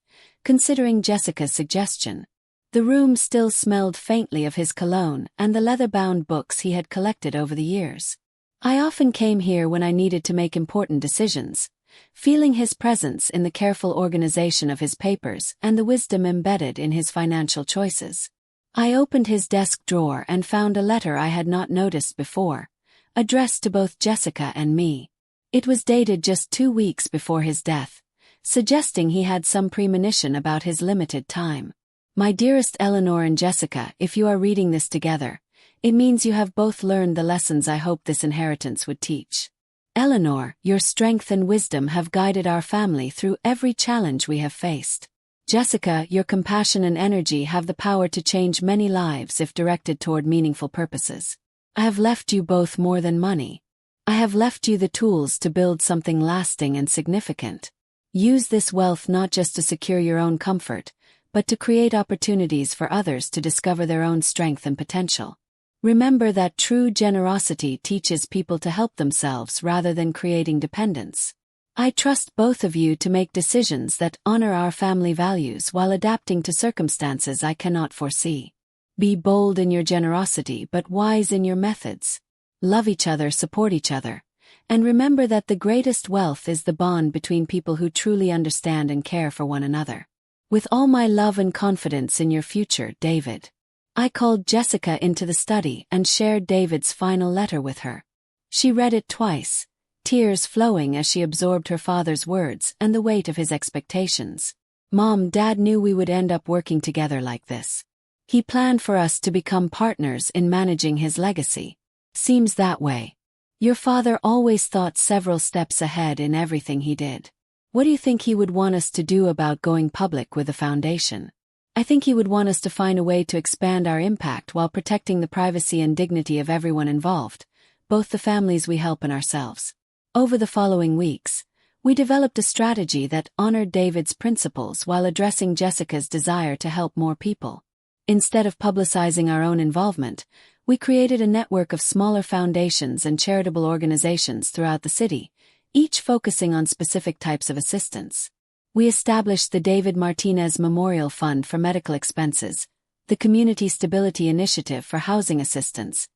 A: considering Jessica's suggestion. The room still smelled faintly of his cologne and the leather-bound books he had collected over the years. I often came here when I needed to make important decisions, feeling his presence in the careful organization of his papers and the wisdom embedded in his financial choices. I opened his desk drawer and found a letter I had not noticed before, addressed to both Jessica and me. It was dated just 2 weeks before his death, suggesting he had some premonition about his limited time. My dearest Eleanor and Jessica, if you are reading this together, it means you have both learned the lessons I hoped this inheritance would teach. Eleanor, your strength and wisdom have guided our family through every challenge we have faced. Jessica, your compassion and energy have the power to change many lives if directed toward meaningful purposes. I have left you both more than money. I have left you the tools to build something lasting and significant. Use this wealth not just to secure your own comfort, but to create opportunities for others to discover their own strength and potential. Remember that true generosity teaches people to help themselves rather than creating dependence. I trust both of you to make decisions that honor our family values while adapting to circumstances I cannot foresee. Be bold in your generosity but wise in your methods. Love each other, support each other, and remember that the greatest wealth is the bond between people who truly understand and care for one another. With all my love and confidence in your future, David. I called Jessica into the study and shared David's final letter with her. She read it twice, tears flowing as she absorbed her father's words and the weight of his expectations. Mom, Dad knew we would end up working together like this. He planned for us to become partners in managing his legacy. Seems that way. Your father always thought several steps ahead in everything he did. What do you think he would want us to do about going public with the foundation? I think he would want us to find a way to expand our impact while protecting the privacy and dignity of everyone involved, both the families we help and ourselves. Over the following weeks, we developed a strategy that honored David's principles while addressing Jessica's desire to help more people. Instead of publicizing our own involvement, we created a network of smaller foundations and charitable organizations throughout the city, each focusing on specific types of assistance. We established the David Martinez Memorial Fund for medical expenses, the Community Stability Initiative for housing assistance,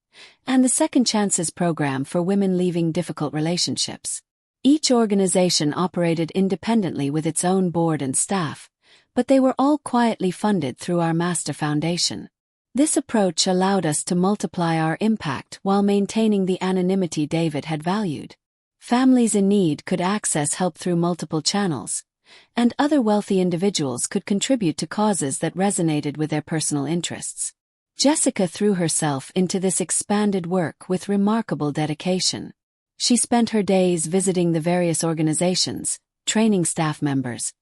A: and the Second Chances program for women leaving difficult relationships. Each organization operated independently with its own board and staff, but they were all quietly funded through our master foundation. This approach allowed us to multiply our impact while maintaining the anonymity David had valued. Families in need could access help through multiple channels, and other wealthy individuals could contribute to causes that resonated with their personal interests. Jessica threw herself into this expanded work with remarkable dedication. She spent her days visiting the various organizations, training staff members,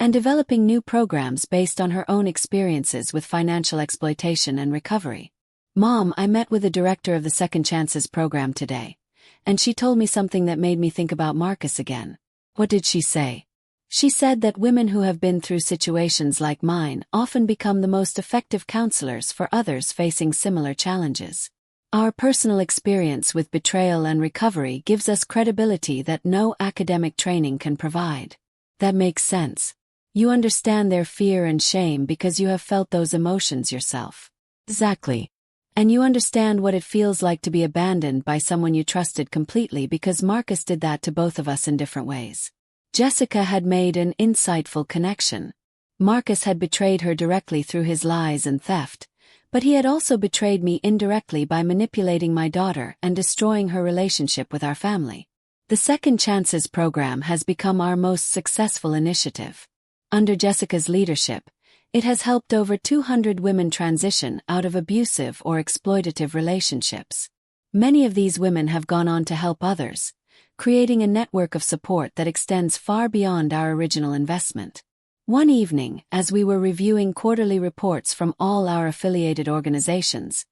A: and developing new programs based on her own experiences with financial exploitation and recovery. Mom, I met with the director of the Second Chances program today, and she told me something that made me think about Marcus again. What did she say? She said that women who have been through situations like mine often become the most effective counselors for others facing similar challenges. Our personal experience with betrayal and recovery gives us credibility that no academic training can provide. That makes sense. You understand their fear and shame because you have felt those emotions yourself. Exactly. And you understand what it feels like to be abandoned by someone you trusted completely because Marcus did that to both of us in different ways. Jessica had made an insightful connection. Marcus had betrayed her directly through his lies and theft, but he had also betrayed me indirectly by manipulating my daughter and destroying her relationship with our family. The Second Chances program has become our most successful initiative. Under Jessica's leadership, it has helped over 200 women transition out of abusive or exploitative relationships. Many of these women have gone on to help others, creating a network of support that extends far beyond our original investment. One evening, as we were reviewing quarterly reports from all our affiliated organizations,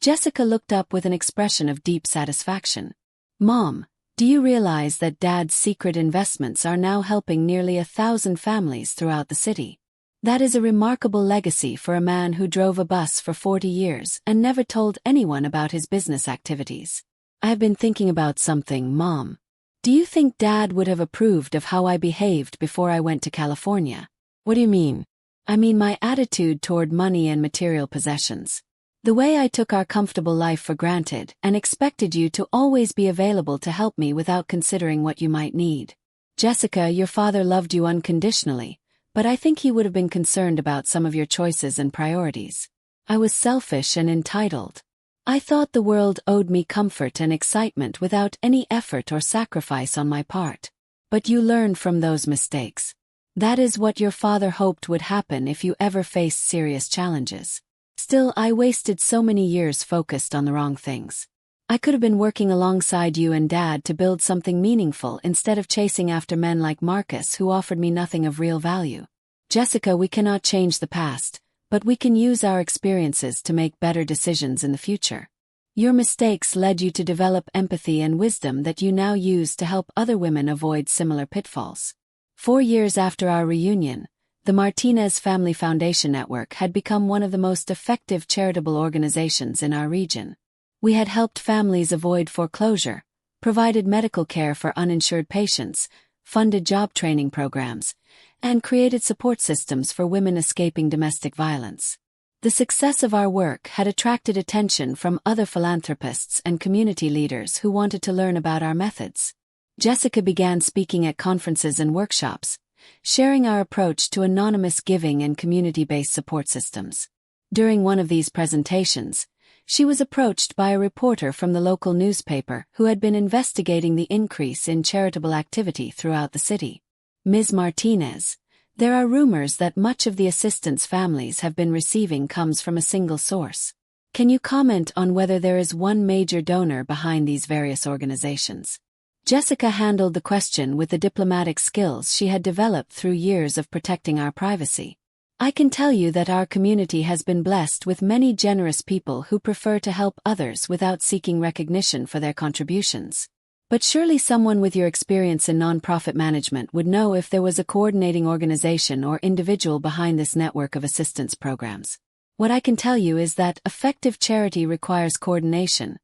A: Jessica looked up with an expression of deep satisfaction. "Mom, do you realize that Dad's secret investments are now helping nearly 1,000 families throughout the city? That is a remarkable legacy for a man who drove a bus for 40 years and never told anyone about his business activities. I have been thinking about something, Mom. Do you think Dad would have approved of how I behaved before I went to California?" "What do you mean?" "I mean my attitude toward money and material possessions. The way I took our comfortable life for granted and expected you to always be available to help me without considering what you might need. Jessica, your father loved you unconditionally, but I think he would have been concerned about some of your choices and priorities. I was selfish and entitled. I thought the world owed me comfort and excitement without any effort or sacrifice on my part. But you learned from those mistakes. That is what your father hoped would happen if you ever faced serious challenges. Still, I wasted so many years focused on the wrong things. I could have been working alongside you and Dad to build something meaningful instead of chasing after men like Marcus who offered me nothing of real value. Jessica, we cannot change the past, but we can use our experiences to make better decisions in the future. Your mistakes led you to develop empathy and wisdom that you now use to help other women avoid similar pitfalls." 4 years after our reunion, the Martinez Family Foundation Network had become one of the most effective charitable organizations in our region. We had helped families avoid foreclosure, provided medical care for uninsured patients, funded job training programs, and created support systems for women escaping domestic violence. The success of our work had attracted attention from other philanthropists and community leaders who wanted to learn about our methods. Jessica began speaking at conferences and workshops, sharing our approach to anonymous giving and community-based support systems. During one of these presentations, she was approached by a reporter from the local newspaper who had been investigating the increase in charitable activity throughout the city. "Ms. Martinez, there are rumors that much of the assistance families have been receiving comes from a single source. Can you comment on whether there is one major donor behind these various organizations?" Jessica handled the question with the diplomatic skills she had developed through years of protecting our privacy. "I can tell you that our community has been blessed with many generous people who prefer to help others without seeking recognition for their contributions. But surely someone with your experience in nonprofit management would know if there was a coordinating organization or individual behind this network of assistance programs. What I can tell you is that effective charity requires coordination,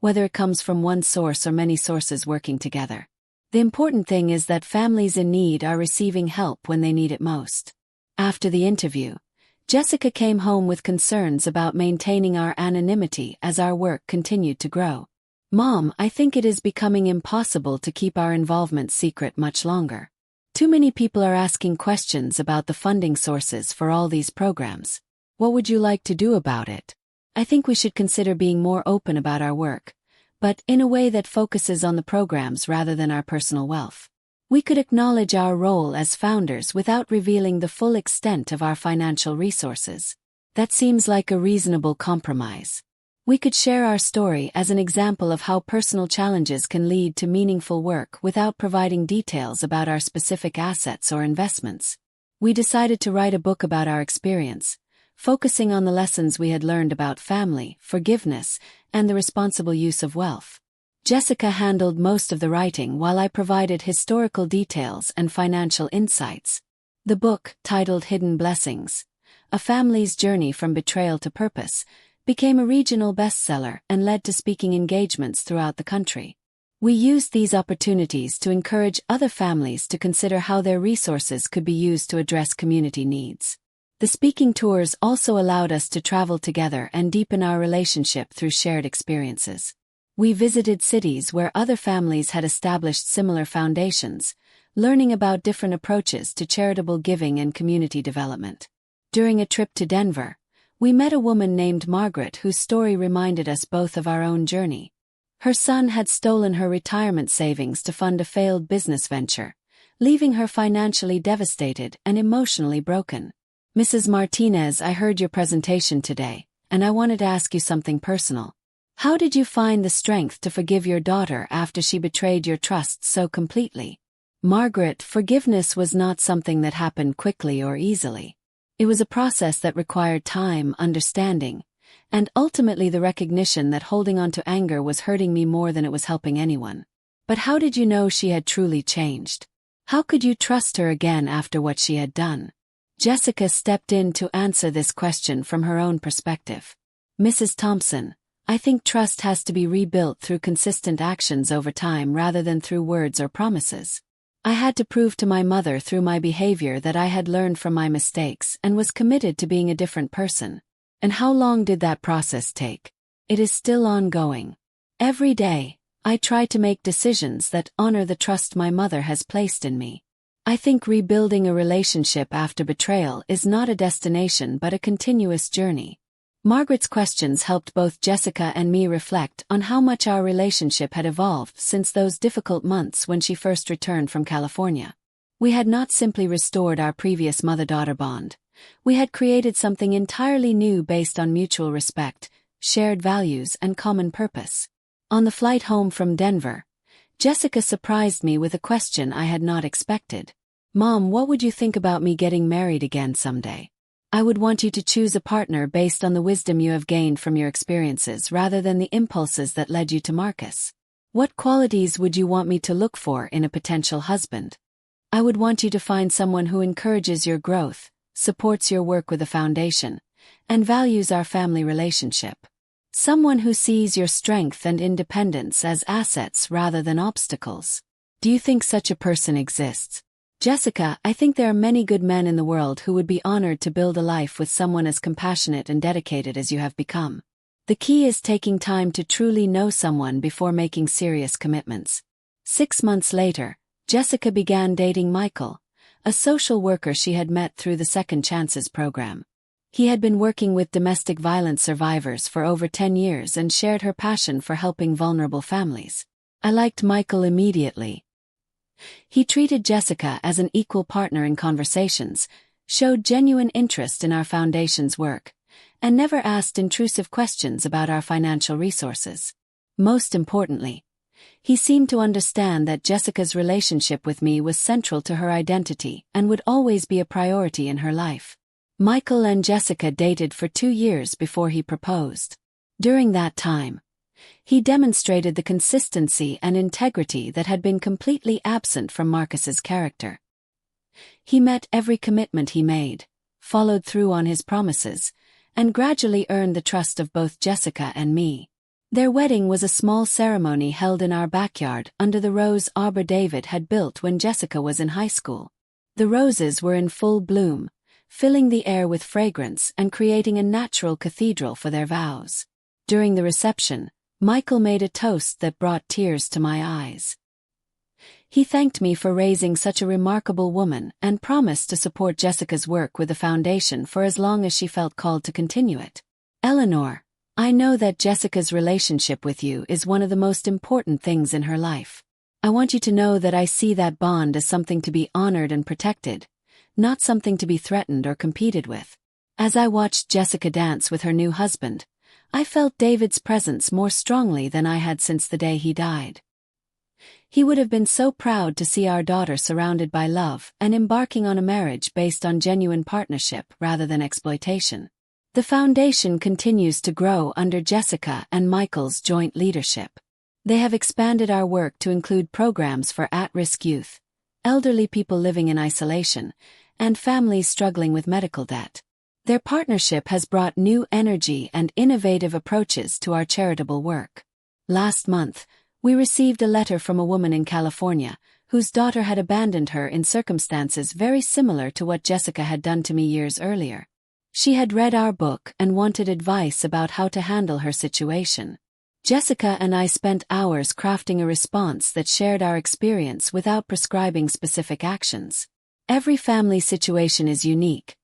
A: whether it comes from one source or many sources working together. The important thing is that families in need are receiving help when they need it most." After the interview, Jessica came home with concerns about maintaining our anonymity as our work continued to grow. "Mom, I think it is becoming impossible to keep our involvement secret much longer. Too many people are asking questions about the funding sources for all these programs. What would you like to do about it? I think we should consider being more open about our work, but in a way that focuses on the programs rather than our personal wealth. We could acknowledge our role as founders without revealing the full extent of our financial resources. That seems like a reasonable compromise. We could share our story as an example of how personal challenges can lead to meaningful work without providing details about our specific assets or investments. We decided to write a book about our experience, focusing on the lessons we had learned about family, forgiveness, and the responsible use of wealth. Jessica handled most of the writing while I provided historical details and financial insights. The book, titled Hidden Blessings: A Family's Journey from Betrayal to Purpose, became a regional bestseller and led to speaking engagements throughout the country. We used these opportunities to encourage other families to consider how their resources could be used to address community needs. The speaking tours also allowed us to travel together and deepen our relationship through shared experiences. We visited cities where other families had established similar foundations, learning about different approaches to charitable giving and community development. During a trip to Denver, we met a woman named Margaret whose story reminded us both of our own journey. Her son had stolen her retirement savings to fund a failed business venture, leaving her financially devastated and emotionally broken. Mrs. Martinez, I heard your presentation today, and I wanted to ask you something personal. How did you find the strength to forgive your daughter after she betrayed your trust so completely? Margaret, forgiveness was not something that happened quickly or easily. It was a process that required time, understanding, and ultimately the recognition that holding on to anger was hurting me more than it was helping anyone. But how did you know she had truly changed? How could you trust her again after what she had done? Jessica stepped in to answer this question from her own perspective. Mrs. Thompson, I think trust has to be rebuilt through consistent actions over time rather than through words or promises. I had to prove to my mother through my behavior that I had learned from my mistakes and was committed to being a different person. And how long did that process take? It is still ongoing. Every day, I try to make decisions that honor the trust my mother has placed in me. I think rebuilding a relationship after betrayal is not a destination but a continuous journey. Margaret's questions helped both Jessica and me reflect on how much our relationship had evolved since those difficult months when she first returned from California. We had not simply restored our previous mother-daughter bond. We had created something entirely new based on mutual respect, shared values, and common purpose. On the flight home from Denver, Jessica surprised me with a question I had not expected. Mom, what would you think about me getting married again someday? I would want you to choose a partner based on the wisdom you have gained from your experiences rather than the impulses that led you to Marcus. What qualities would you want me to look for in a potential husband? I would want you to find someone who encourages your growth, supports your work with a foundation, and values our family relationship. Someone who sees your strength and independence as assets rather than obstacles. Do you think such a person exists? Jessica, I think there are many good men in the world who would be honored to build a life with someone as compassionate and dedicated as you have become. The key is taking time to truly know someone before making serious commitments. 6 months later, Jessica began dating Michael, a social worker she had met through the Second Chances program. He had been working with domestic violence survivors for over 10 years and shared her passion for helping vulnerable families. I liked Michael immediately. He treated Jessica as an equal partner in conversations, showed genuine interest in our foundation's work, and never asked intrusive questions about our financial resources. Most importantly, he seemed to understand that Jessica's relationship with me was central to her identity and would always be a priority in her life. Michael and Jessica dated for 2 years before he proposed. During that time, he demonstrated the consistency and integrity that had been completely absent from Marcus's character. He met every commitment he made, followed through on his promises, and gradually earned the trust of both Jessica and me. Their wedding was a small ceremony held in our backyard under the rose arbor David had built when Jessica was in high school. The roses were in full bloom, filling the air with fragrance and creating a natural cathedral for their vows. During the reception, Michael made a toast that brought tears to my eyes. He thanked me for raising such a remarkable woman and promised to support Jessica's work with the foundation for as long as she felt called to continue it. Eleanor, I know that Jessica's relationship with you is one of the most important things in her life. I want you to know that I see that bond as something to be honored and protected, not something to be threatened or competed with. As I watched Jessica dance with her new husband, I felt David's presence more strongly than I had since the day he died. He would have been so proud to see our daughter surrounded by love and embarking on a marriage based on genuine partnership rather than exploitation. The foundation continues to grow under Jessica and Michael's joint leadership. They have expanded our work to include programs for at-risk youth, elderly people living in isolation, and families struggling with medical debt. Their partnership has brought new energy and innovative approaches to our charitable work. Last month, We received a letter from a woman in California, whose daughter had abandoned her in circumstances very similar to what Jessica had done to me years earlier. She had read our book and wanted advice about how to handle her situation. Jessica and I spent hours crafting a response that shared our experience without prescribing specific actions. Every family situation is unique,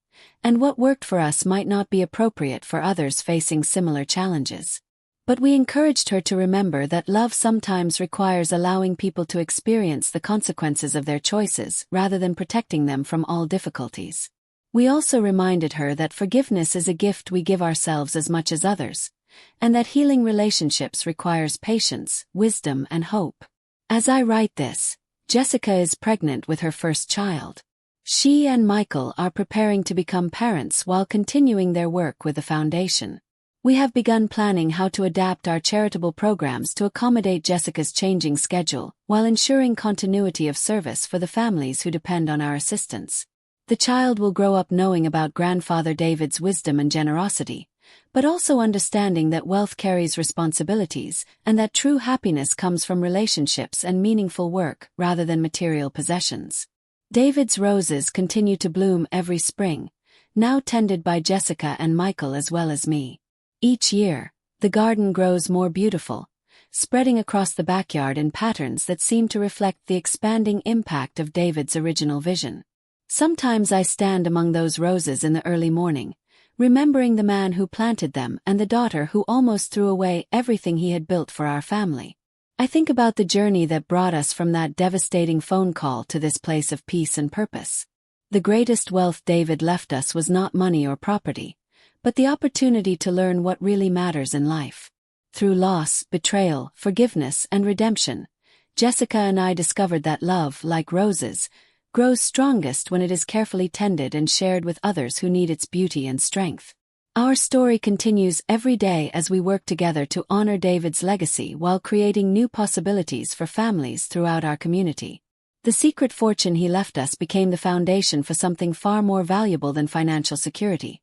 A: and what worked for us might not be appropriate for others facing similar challenges. But we encouraged her to remember that love sometimes requires allowing people to experience the consequences of their choices rather than protecting them from all difficulties. We also reminded her that forgiveness is a gift we give ourselves as much as others, and that healing relationships requires patience, wisdom, and hope. As I write this, Jessica is pregnant with her first child. She and Michael are preparing to become parents while continuing their work with the foundation. We have begun planning how to adapt our charitable programs to accommodate Jessica's changing schedule, while ensuring continuity of service for the families who depend on our assistance. The child will grow up knowing about grandfather David's wisdom and generosity, but also understanding that wealth carries responsibilities and that true happiness comes from relationships and meaningful work rather than material possessions. David's roses continue to bloom every spring, now tended by Jessica and Michael as well as me. Each year, the garden grows more beautiful, spreading across the backyard in patterns that seem to reflect the expanding impact of David's original vision. Sometimes I stand among those roses in the early morning, remembering the man who planted them and the daughter who almost threw away everything he had built for our family. I think about the journey that brought us from that devastating phone call to this place of peace and purpose. The greatest wealth David left us was not money or property, but the opportunity to learn what really matters in life. Through loss, betrayal, forgiveness, and redemption, Jessica and I discovered that love, like roses, grows strongest when it is carefully tended and shared with others who need its beauty and strength. Our story continues every day as we work together to honor David's legacy while creating new possibilities for families throughout our community. The secret fortune he left us became the foundation for something far more valuable than financial security: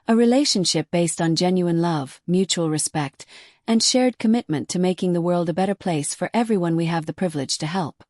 A: a relationship based on genuine love, mutual respect, and shared commitment to making the world a better place for everyone we have the privilege to help.